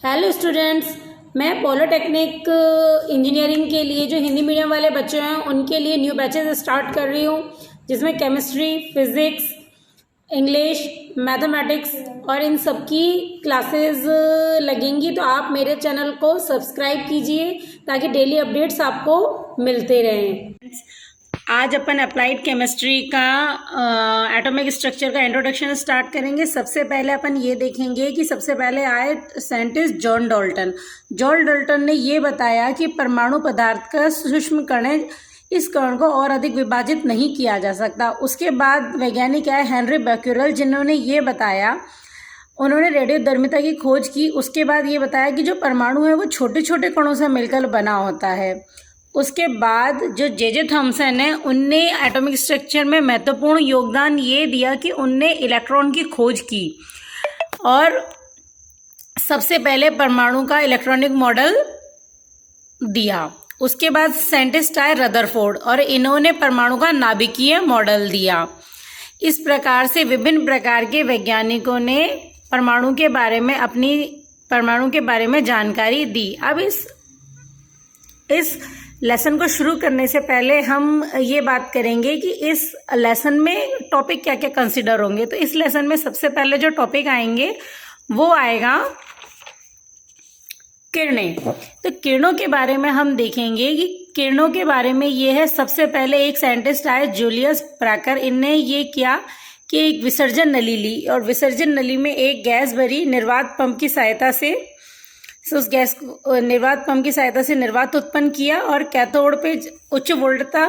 Hello students, मैं polytechnic engineering के लिए जो हिंदी मीडियम वाले बच्चे हैं उनके लिए न्यू बैचेस स्टार्ट कर रही हूँ, जिसमें केमिस्ट्री, फिजिक्स, इंग्लिश, मैथमेटिक्स और इन सब की क्लासेस लगेंगी। तो आप मेरे चैनल को सब्सक्राइब कीजिए ताकि डेली अपडेट्स आपको मिलते रहें। आज अपन अप्लाइड केमिस्ट्री का एटॉमिक स्ट्रक्चर का इंट्रोडक्शन स्टार्ट करेंगे। सबसे पहले अपन ये देखेंगे कि सबसे पहले आए scientist John Dalton. John Dalton ने ये बताया कि परमाणु पदार्थ का सूक्ष्म कण है, इस कण को और अधिक विभाजित नहीं किया जा सकता। उसके बाद वैज्ञानिक आए हेनरी becquerel, जिन्होंने ये बताया, उन्होंने रेडियोधर्मिता की खोज की। उसके बाद ये बताया कि जो परमाणु है वो छोटे छोटे कणों से मिलकर बना होता है। उसके बाद जो जे थॉमसन है, उनने एटॉमिक स्ट्रक्चर में महत्वपूर्ण योगदान ये दिया कि उनने इलेक्ट्रॉन की खोज की और सबसे पहले परमाणु का इलेक्ट्रॉनिक मॉडल दिया। उसके बाद साइंटिस्ट आए रदरफोर्ड और इन्होंने परमाणु का नाभिकीय मॉडल दिया। इस प्रकार से विभिन्न प्रकार के वैज्ञानिकों ने परमाणु के बारे में जानकारी दी। अब इस लेसन को शुरू करने से पहले हम ये बात करेंगे कि इस लेसन में टॉपिक क्या क्या कंसिडर होंगे। तो इस लेसन में सबसे पहले जो टॉपिक आएंगे वो आएगा किरणें। तो किरणों के बारे में हम देखेंगे कि किरणों के बारे में ये है। सबसे पहले एक साइंटिस्ट आए जुलियस प्राकर। इनने ये किया कि एक विसर्जन नली ली और विसर्जन नली में एक गैस भरी, निर्वात पंप की सहायता से उस गैस को निर्वात पंप की सहायता से निर्वात उत्पन्न किया और कैथोड पे उच्च वोल्टता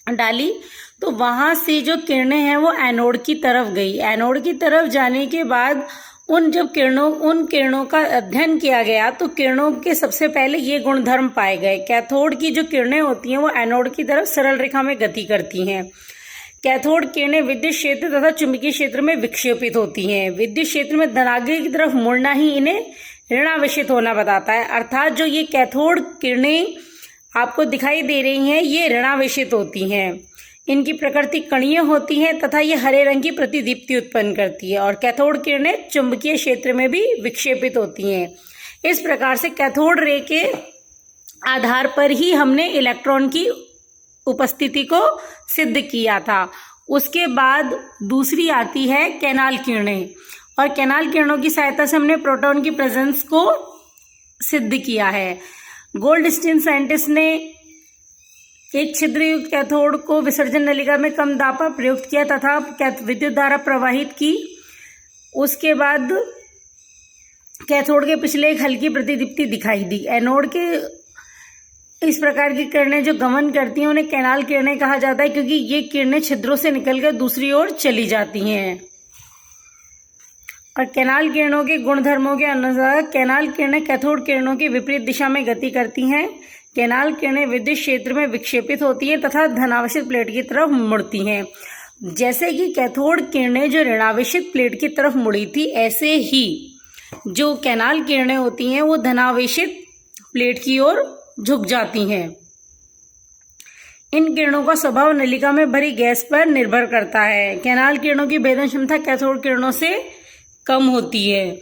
डाली। तो वहां से जो किरणें हैं वो एनोड की तरफ गई। एनोड की तरफ जाने के बाद उन किरणों का अध्ययन किया गया तो किरणों के सबसे पहले ये गुणधर्म पाए गए। कैथोड की जो किरणें होती हैं वो एनोड की तरफ सरल रेखा में गति करती हैं। कैथोड किरणें विद्युत क्षेत्र तथा चुंबकीय क्षेत्र में विक्षेपित होती हैं। विद्युत क्षेत्र में धनात्मक की तरफ मुड़ना ही इन्हें ऋणावेशित होना बताता है। अर्थात जो ये कैथोड किरणें आपको दिखाई दे रही हैं ये ऋणावेशित होती हैं। इनकी प्रकृति कणीय होती है तथा ये हरे रंग की प्रतिदीप्ति उत्पन्न करती है और कैथोड किरणें चुंबकीय क्षेत्र में भी विक्षेपित होती हैं। इस प्रकार से कैथोड रे के आधार पर ही हमने इलेक्ट्रॉन की उपस्थिति को सिद्ध किया था। उसके बाद दूसरी आती है कैनाल किरणें और कैनाल किरणों की सहायता से हमने प्रोटॉन की प्रेजेंस को सिद्ध किया है। गोल्डस्टीन साइंटिस्ट ने एक छिद्रयुक्त कैथोड को विसर्जन नलिका में कम दाब पर प्रयुक्त किया तथा विद्युत धारा प्रवाहित की। उसके बाद कैथोड के पिछले एक हल्की प्रतिदीप्ति दिखाई दी। एनोड के इस प्रकार की किरणें जो गमन करती हैं उन्हें कैनाल किरणें कहा जाता है, क्योंकि ये किरणें छिद्रों से निकलकर दूसरी ओर चली जाती हैं। और कैनाल किरणों के गुणधर्मों के अनुसार कैनाल किरणें कैथोड किरणों की विपरीत दिशा में गति करती हैं। कैनाल किरणें विद्युत क्षेत्र में विक्षेपित होती हैं तथा धनावेशित प्लेट की तरफ मुड़ती हैं। जैसे कि कैथोड किरणें जो ऋणावेशित प्लेट की तरफ मुड़ी थी, ऐसे ही जो कैनाल किरणें होती हैं वो धनावेशित प्लेट की ओर झुक जाती हैं। इन किरणों का स्वभाव नलिका में भरी गैस पर निर्भर करता है। कैनाल किरणों की भेदन क्षमता कैथोड किरणों से कम होती है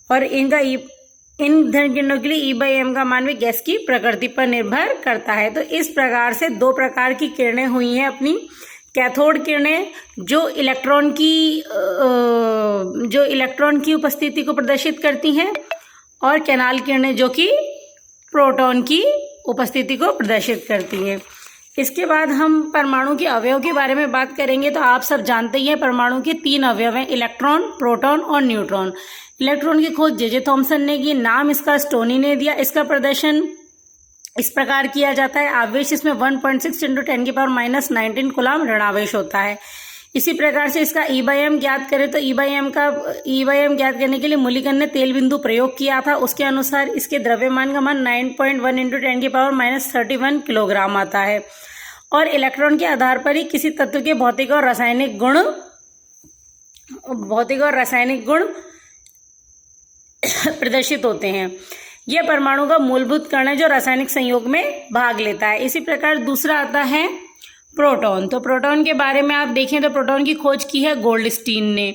और इन धन किरणों के लिए E/m का मान भी गैस की प्रकृति पर निर्भर करता है। तो इस प्रकार से दो प्रकार की किरणें हुई हैं अपनी। कैथोड किरणें जो इलेक्ट्रॉन की उपस्थिति को प्रदर्शित करती हैं और कैनाल किरणें जो कि प्रोटॉन की उपस्थिति को प्रदर्शित करती हैं। इसके बाद हम परमाणु के अवयव के बारे में बात करेंगे। तो आप सब जानते ही हैं परमाणु के 3 अवयव हैं, इलेक्ट्रॉन, प्रोटॉन और न्यूट्रॉन। इलेक्ट्रॉन की खोज जे थॉमसन ने की, नाम इसका स्टोनी ने दिया। इसका प्रदर्शन इस प्रकार किया जाता है। आवेश इसमें 1.6 × 10⁻⁻19 कूलम ऋणावेश होता है। इसी प्रकार से इसका E/m ज्ञात करें तो E/m ज्ञात करने के लिए मुलिकन ने तेल बिंदु प्रयोग किया था। उसके अनुसार इसके द्रव्यमान का मान 9.1 × 10⁻31 किलोग्राम आता है और इलेक्ट्रॉन के आधार पर ही किसी तत्व के भौतिक और रासायनिक गुण प्रदर्शित होते हैं। यह परमाणु का मूलभूत कण है जो रासायनिक संयोग में भाग लेता है। इसी प्रकार दूसरा आता है प्रोटॉन। तो प्रोटॉन के बारे में आप देखें तो प्रोटॉन की खोज की है गोल्डस्टीन ने।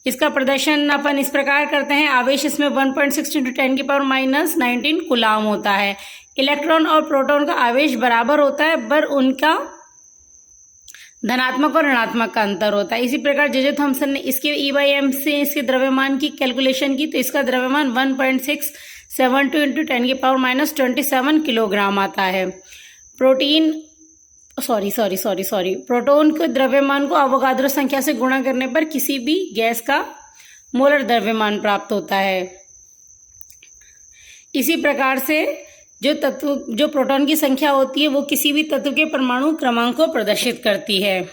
इसका प्रदर्शन अपन इस प्रकार करते हैं, आवेश इसमें 1.6 × 10⁻⁻19 कूलाम होता है। इलेक्ट्रॉन और प्रोटॉन का आवेश बराबर होता है, पर उनका धनात्मक और ऋणात्मक का अंतर होता है। इसी प्रकार जे थॉमसन ने इसके E/m से इसके द्रव्यमान की कैलकुलेशन की, तो इसका द्रव्यमान 1.672 × 10⁻27 किलोग्राम आता है। प्रोटॉन के द्रव्यमान को अवोगाद्रो संख्या से गुणा करने पर किसी भी गैस का मोलर द्रव्यमान प्राप्त होता है। इसी प्रकार से जो प्रोटॉन की संख्या होती है वो किसी भी तत्व के परमाणु क्रमांक को प्रदर्शित करती है,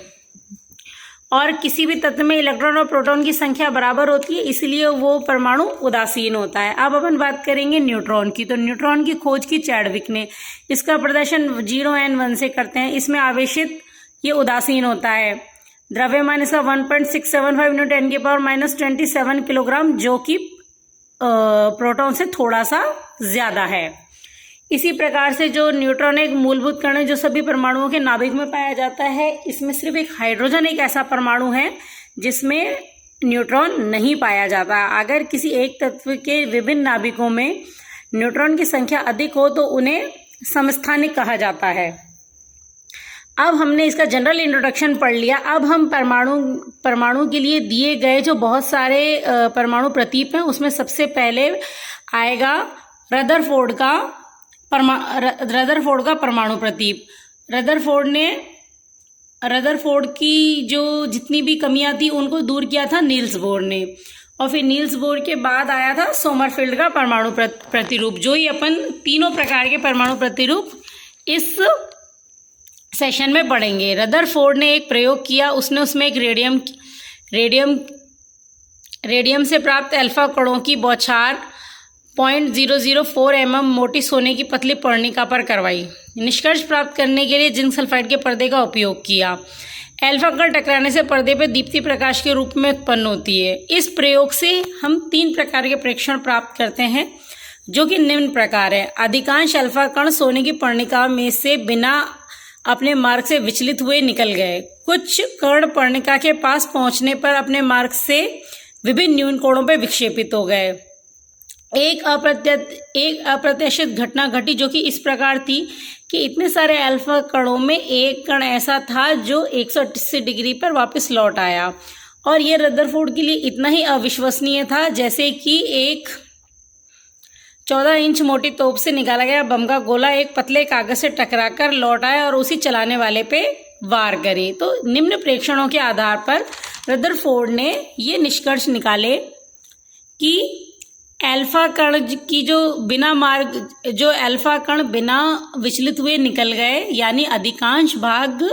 और किसी भी तत्व में इलेक्ट्रॉन और प्रोटॉन की संख्या बराबर होती है, इसलिए वो परमाणु उदासीन होता है। अब अपन बात करेंगे न्यूट्रॉन की। तो न्यूट्रॉन की खोज की चैडविक ने, इसका प्रदर्शन 0n1 से करते हैं। इसमें आवेशित ये उदासीन होता है। द्रव्यमान इसका 1.675 × 10⁻27 किलोग्राम, जो कि प्रोटॉन से थोड़ा सा ज्यादा है। इसी प्रकार से जो न्यूट्रॉन एक मूलभूत कण है जो सभी परमाणुओं के नाभिक में पाया जाता है। इसमें सिर्फ एक हाइड्रोजन एक ऐसा परमाणु है जिसमें न्यूट्रॉन नहीं पाया जाता। अगर किसी एक तत्व के विभिन्न नाभिकों में न्यूट्रॉन की संख्या अधिक हो तो उन्हें समस्थानिक कहा जाता है। अब हमने इसका जनरल इंट्रोडक्शन पढ़ लिया। अब हम परमाणु के लिए दिए गए जो बहुत सारे परमाणु प्रतीप हैं, उसमें सबसे पहले आएगा रदरफोर्ड का परमाणु प्रतीप। रदरफोर्ड की जो जितनी भी कमियां थी उनको दूर किया था नील्स बोर ने, और फिर नील्स बोर के बाद आया था सोमरफेल्ड का परमाणु प्रतिरूप। जो ही अपन तीनों प्रकार के परमाणु प्रतिरूप इस सेशन में पढ़ेंगे। रदरफोर्ड ने एक प्रयोग किया, उसने उसमें एक रेडियम से प्राप्त अल्फा कणों की बौछार 0.004 mm मोटी सोने की पतली पर्णिका पर करवाई। निष्कर्ष प्राप्त करने के लिए जिंक सल्फाइड के पर्दे का उपयोग किया। अल्फा कण टकराने से पर्दे पर दीप्ति प्रकाश के रूप में उत्पन्न होती है। इस प्रयोग से हम 3 प्रकार के प्रेक्षण प्राप्त करते हैं, जो कि निम्न प्रकार है। अधिकांश अल्फा कण सोने की पर्णिका में से बिना अपने मार्ग से विचलित हुए निकल गए। कुछ कण पर्णिका के पास पहुंचने पर अपने मार्ग से विभिन्न न्यून कोणों पर विक्षेपित हो गए। एक अप्रत्याशित घटना घटी, जो कि इस प्रकार थी कि इतने सारे अल्फा कणों में एक कण ऐसा था जो 180 डिग्री पर वापस लौट आया, और यह रदरफोर्ड के लिए इतना ही अविश्वसनीय था जैसे कि एक 14 इंच मोटी तोप से निकाला गया बम का गोला एक पतले कागज से टकराकर लौट आया और उसी चलाने वाले पे वार करे। तो निम्न प्रेक्षणों के आधार पर रदरफोर्ड ने ये निष्कर्ष निकाले कि अल्फा कण की जो अल्फा कण बिना विचलित हुए निकल गए, यानी अधिकांश भाग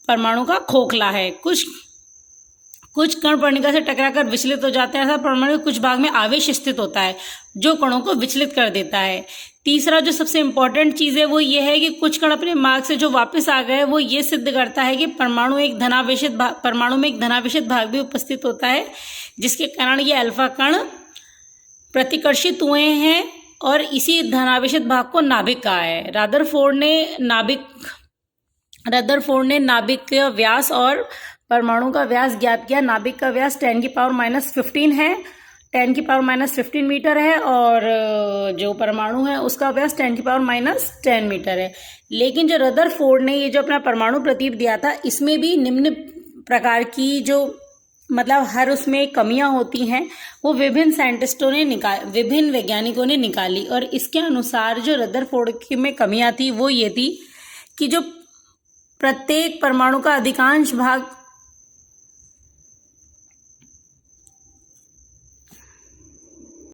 परमाणु का खोखला है। कुछ कण पर्णिका से टकराकर विचलित हो जाते हैं। ऐसा परमाणु के कुछ भाग में आवेश स्थित होता है जो कणों को विचलित कर देता है। तीसरा जो सबसे इम्पोर्टेंट चीज है वो ये है कि कुछ कण अपने मार्ग से जो वापस आ गए वो ये सिद्ध करता है कि परमाणु में एक धनावेशित भाग भी उपस्थित होता है, जिसके कारण ये अल्फा कण प्रतिकर्षित हुए हैं और इसी धनावेशित भाग को नाभिक कहा है। रदरफोर्ड ने नाभिक का व्यास और परमाणु का व्यास ज्ञात किया। नाभिक का व्यास 10⁻15 है, 10⁻15 मीटर है, और जो परमाणु है उसका व्यास 10⁻10 मीटर है। लेकिन जो रदरफोर्ड ने ये जो अपना परमाणु प्रतीप दिया था, इसमें भी निम्न प्रकार की जो हर उसमें कमियां होती हैं वो विभिन्न वैज्ञानिकों ने निकाली। और इसके अनुसार जो रदरफोर्ड में कमियां थी वो ये थी कि जो प्रत्येक परमाणु का अधिकांश भाग